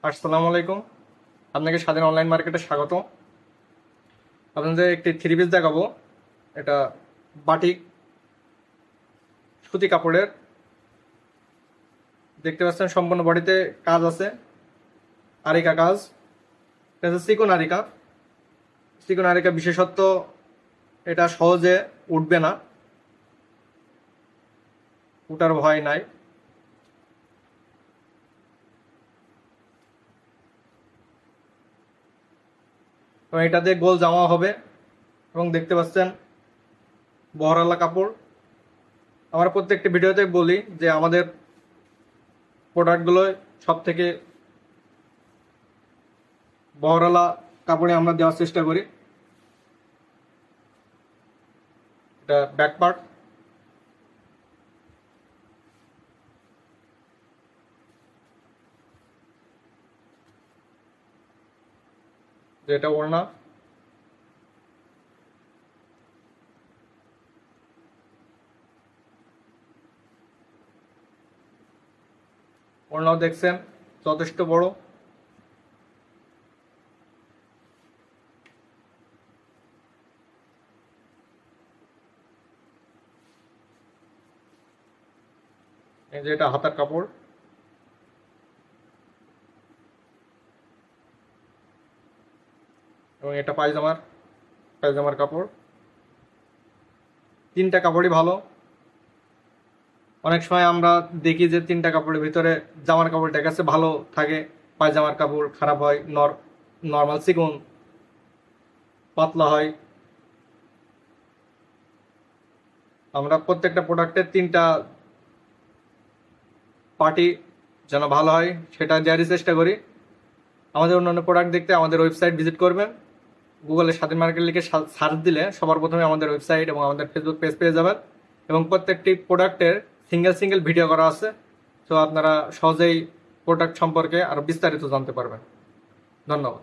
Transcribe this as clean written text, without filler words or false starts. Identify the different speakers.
Speaker 1: আসসালামু আলাইকুম। আপনাকে স্বাধীন অনলাইন মার্কেটে স্বাগত। আপনাদের একটি থ্রি পিস দেখাবো। এটা বাটিক সুতি কাপড়ের। দেখতে পাচ্ছেন সম্পূর্ণ বডিতে কাজ আছে, আরিকা কাজ। এটা হচ্ছে চিকন আরিকা। চিকন আরিকা বিশেষত্ব, এটা সহজে উঠবে না, উঠার ভয় নাই। এবং এটাতে গোল জামা হবে। এবং দেখতে পাচ্ছেন বহরালা কাপড়। আমরা প্রত্যেকটি ভিডিওতে বলি যে আমাদের প্রোডাক্টগুলো সব থেকে বহরালা কাপড়ে আমরা দেওয়ার চেষ্টা করি। এটা ব্যাক পার্ট। যেটা ওড়না। ওড়নাও দেখছেন যথেষ্ট বড়। এই যে এটা হাতার কাপড়। এবং এটা পায়জামার কাপড়। তিনটা কাপড়ই ভালো। অনেক সময় আমরা দেখি যে তিনটা কাপড়ের ভিতরে জামার কাপড়টা কাছে ভালো থাকে, পায়জামার কাপড় খারাপ হয়, নর্মাল চিকন পাতলা হয়। আমরা প্রত্যেকটা প্রোডাক্টের তিনটা পার্টি যেন ভালো হয় সেটা দেওয়ারই চেষ্টা করি। আমাদের অন্যান্য প্রোডাক্ট দেখতে আমাদের ওয়েবসাইট ভিজিট করবেন। গুগলে স্বাধীন মার্কেট লিখে সার্চ দিলে সবার প্রথমে আমাদের ওয়েবসাইট এবং আমাদের ফেসবুক পেজ পেয়ে যাবেন। এবং প্রত্যেকটি প্রোডাক্টের সিঙ্গেল ভিডিও করা আছে, তো আপনারা সহজেই প্রোডাক্ট সম্পর্কে আরও বিস্তারিত জানতে পারবেন। ধন্যবাদ।